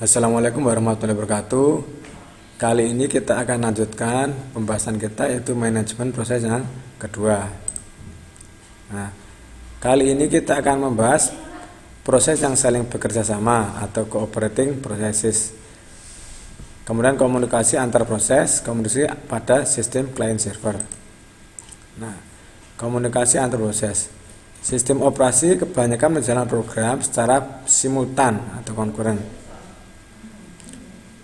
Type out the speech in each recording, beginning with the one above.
Assalamualaikum warahmatullahi wabarakatuh. Kali ini kita akan lanjutkan pembahasan kita, yaitu manajemen proses yang kedua. Nah, kali ini kita akan membahas proses yang saling bekerja sama atau cooperating processes. Kemudian komunikasi antar proses, komunikasi pada sistem client server. Nah, komunikasi antar proses. Sistem operasi kebanyakan menjalankan program secara simultan atau konkuren.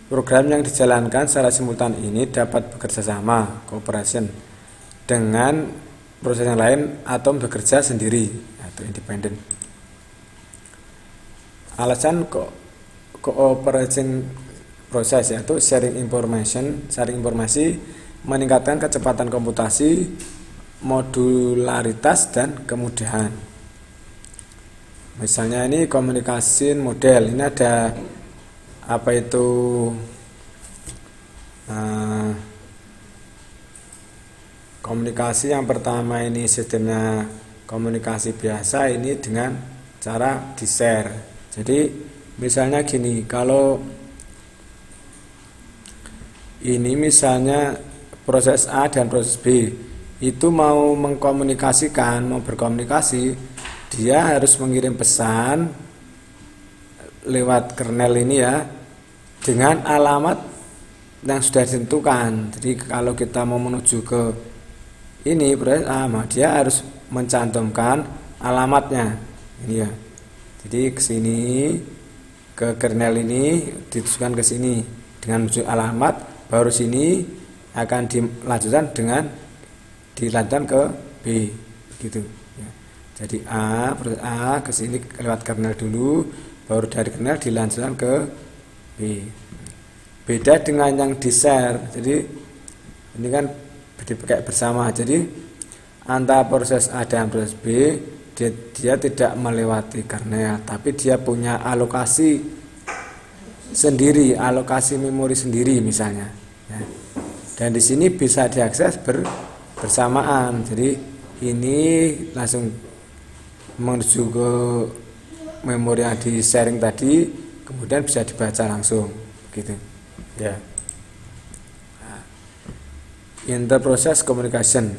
Program yang dijalankan secara simultan ini dapat bekerja sama, cooperation, dengan proses yang lain atau bekerja sendiri atau independen. Alasan cooperating proses yaitu sharing informasi, meningkatkan kecepatan komputasi, modularitas, dan kemudahan. Misalnya ini komunikasi model, ini ada apa itu komunikasi yang pertama, ini sistemnya komunikasi biasa, ini dengan cara di-share. Jadi misalnya gini, kalau ini misalnya proses A dan proses B itu mau mengkomunikasikan, mau berkomunikasi, dia harus mengirim pesan lewat kernel ini ya, dengan alamat yang sudah ditentukan. Jadi kalau kita mau menuju ke ini proses A, dia harus mencantumkan alamatnya ini ya. Jadi ke sini, ke kernel ini ditujukan ke sini dengan menuju alamat, baru sini akan dilanjutkan ke B gitu ya. Jadi proses A ke sini lewat kernel dulu, baru dari kernel dilanjutkan ke B. Beda dengan yang di-share. Jadi ini kan dipakai bersama. Jadi antara proses A dan proses B, dia tidak melewati kernel, tapi dia punya alokasi sendiri, alokasi memori sendiri misalnya. Ya. Dan di sini bisa diakses bersamaan. Jadi ini langsung menuju ke memori yang di sharing tadi, kemudian bisa dibaca langsung gitu ya. Interprocess communication,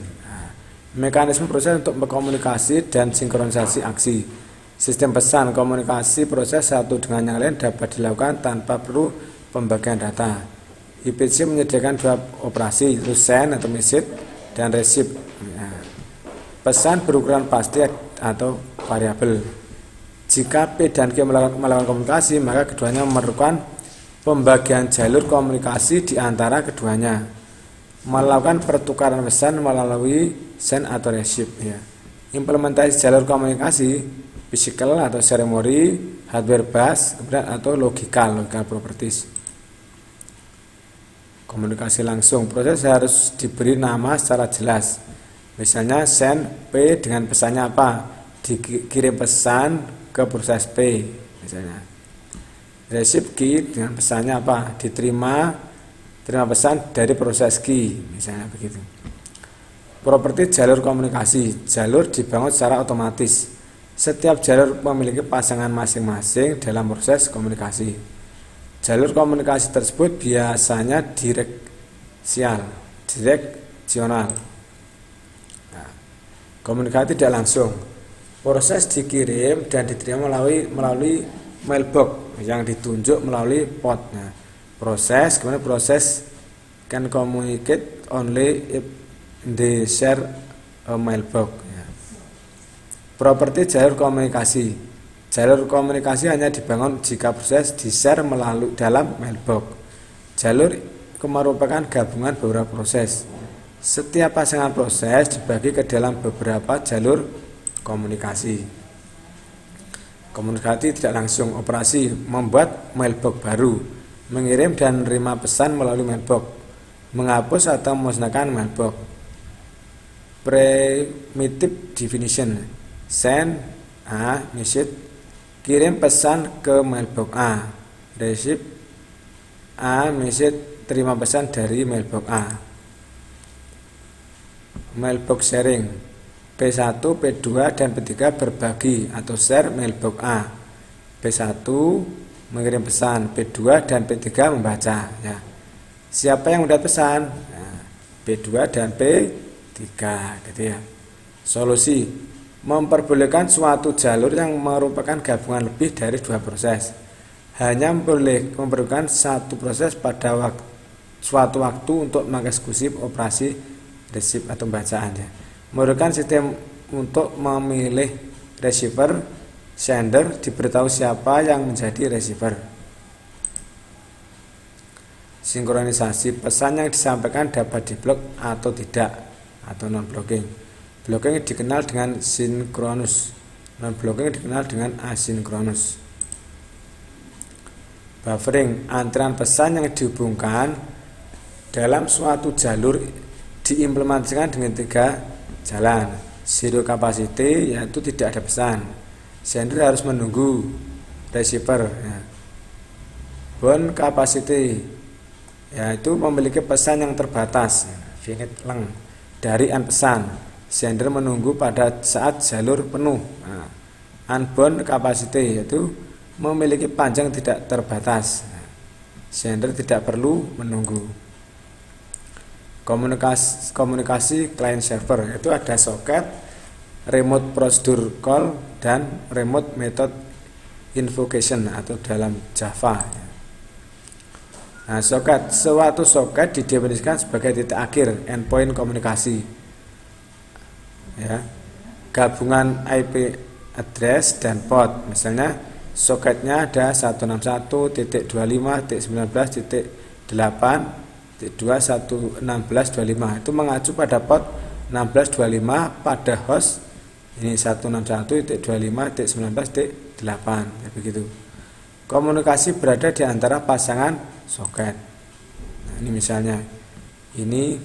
mekanisme proses untuk berkomunikasi dan sinkronisasi aksi. Sistem pesan komunikasi proses satu dengan yang lain dapat dilakukan tanpa perlu pembagian data. IPC menyediakan dua operasi, yaitu send atau message dan receive. Pesan berukuran pasti atau variabel. Jika P dan Q melakukan komunikasi, maka keduanya memerlukan pembagian jalur komunikasi di antara keduanya. Melakukan pertukaran pesan melalui send atau receive ya. Implementasi jalur komunikasi, physical atau ceremony, hardware bus, kemudian atau logical properties. Komunikasi langsung, proses harus diberi nama secara jelas. Misalnya send P dengan pesannya apa? Dikirim pesan ke proses P misalnya. Receive Q dengan pesannya apa? Terima pesan dari proses Q misalnya begitu. Properti jalur komunikasi, jalur dibangun secara otomatis. Setiap jalur memiliki pasangan masing-masing dalam proses komunikasi. Jalur komunikasi tersebut biasanya direksional. Nah, komunikasi tidak langsung. Proses dikirim dan diterima melalui mailbox yang ditunjuk melalui port. Nah, kemudian proses can communicate only if they share a mailbox. Ya. Properti jalur komunikasi. Jalur komunikasi hanya dibangun jika proses di-share melalui dalam mailbox. Jalur merupakan gabungan beberapa proses. Setiap pasangan proses dibagi ke dalam beberapa jalur komunikasi. Komunikasi tidak langsung, operasi membuat mailbox baru, mengirim dan menerima pesan melalui mailbox, menghapus atau memusnahkan mailbox. Primitive definition, send A message, kirim pesan ke mailbox A, receive A message, terima pesan dari mailbox A. Mailbox sharing, P1, P2, dan P3 berbagi atau share mailbox A. P1 mengirim pesan, P2 dan P3 membaca. Ya. Siapa yang mendapat pesan? Nah, P2 dan P3 gitu ya. Solusi: memperbolehkan suatu jalur yang merupakan gabungan lebih dari dua proses. Hanya boleh memerlukan satu proses pada suatu waktu untuk mengeksekusi operasi receive atau bacaan. Ya. Memerlukan sistem untuk memilih receiver, sender diberitahu siapa yang menjadi receiver. Sinkronisasi: pesan yang disampaikan dapat diblok atau tidak, atau non-blocking. Blocking dikenal dengan sinkronus, non-blocking dikenal dengan asinkronus. Buffering: antrian pesan yang dihubungkan dalam suatu jalur diimplementasikan dengan 3 jalan. Zero capacity, yaitu tidak ada pesan. Sender harus menunggu receiver. Ya. Bound capacity, yaitu memiliki pesan yang terbatas, finite length, dari n pesan. Sender menunggu pada saat jalur penuh. Nah, unbound capacity, yaitu memiliki panjang tidak terbatas. Sender tidak perlu menunggu. Komunikasi client server, itu ada soket, remote procedure call, dan remote method invocation atau dalam Java. Nah, soket, suatu soket didefinisikan sebagai titik akhir endpoint komunikasi. Ya, gabungan IP address dan port. Misalnya soketnya ada 161.19.8.2.116.25. Itu mengacu pada port 1625 pada host ini 161.25.19.8, ya, begitu. Komunikasi berada di antara pasangan soket. Nah, ini misalnya ini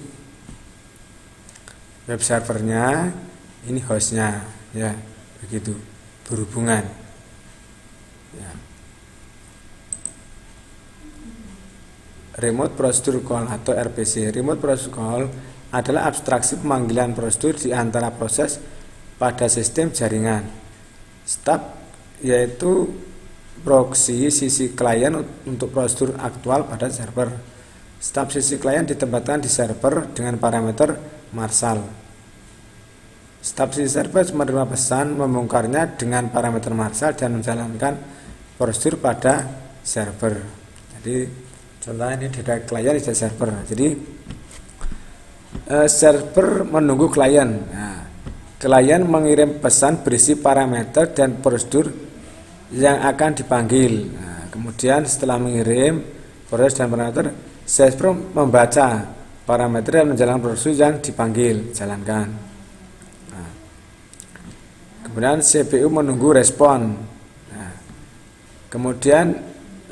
web servernya, ini hostnya, ya, begitu, berhubungan. Ya. Remote Procedure Call atau RPC. Remote Procedure Call adalah abstraksi pemanggilan prosedur di antara proses pada sistem jaringan. Stub yaitu proxy sisi klien untuk prosedur aktual pada server. Stub sisi klien ditempatkan di server dengan parameter Marshall. Stub sisi server menerima pesan, membongkarnya dengan parameter Marshall dan menjalankan prosedur pada server. Jadi contohnya ini data klien di server. Jadi server menunggu klien. Nah, klien mengirim pesan berisi parameter dan prosedur yang akan dipanggil. Nah, kemudian setelah mengirim proses dan parameter, server membaca parameter dan menjalankan prosedur yang dipanggil, jalankan. Nah, kemudian CPU menunggu respon. Nah, kemudian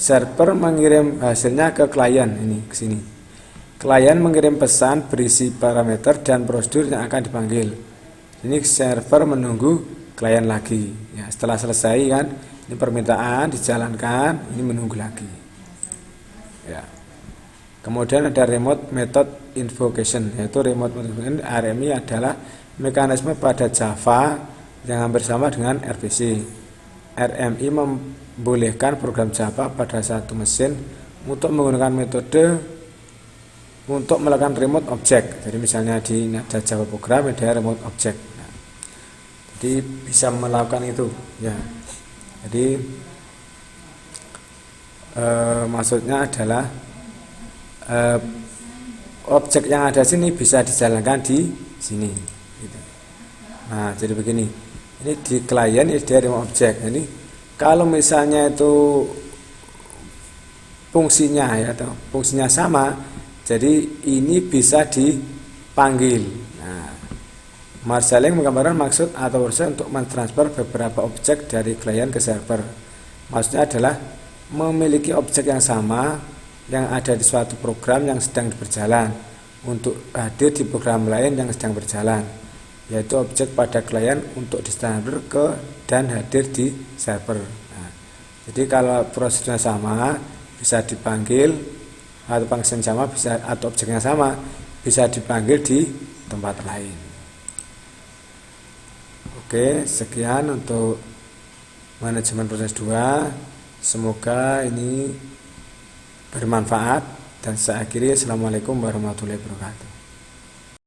server mengirim hasilnya ke klien, ini ke sini. Klien mengirim pesan berisi parameter dan prosedur yang akan dipanggil. Ini server menunggu klien lagi. Ya, setelah selesai kan, ini permintaan dijalankan, ini menunggu lagi. Ya. Kemudian ada remote method invocation, yaitu remote method invocation, RMI adalah mekanisme pada Java yang hampir sama dengan RPC. RMI membolehkan program Java pada satu mesin untuk menggunakan metode untuk melakukan remote object. Jadi misalnya di ada Java program ada remote object. Jadi bisa melakukan itu, ya. Jadi maksudnya adalah objek yang ada sini bisa dijalankan di sini. Gitu. Nah, jadi begini. Ini di klien ini dia remote object. Ini kalau misalnya itu fungsinya ya atau fungsinya sama, jadi ini bisa dipanggil. Marshalling menggambarkan maksud atau proses untuk mentransfer beberapa objek dari klien ke server. Maksudnya adalah memiliki objek yang sama yang ada di suatu program yang sedang berjalan untuk hadir di program lain yang sedang berjalan, yaitu objek pada klien untuk ditransfer ke dan hadir di server. Nah, jadi kalau prosesnya sama bisa dipanggil atau function sama bisa atau objeknya sama bisa dipanggil di tempat lain. Oke, sekian untuk manajemen proses 2. Semoga ini bermanfaat dan saya akhiri. Assalamualaikum warahmatullahi wabarakatuh.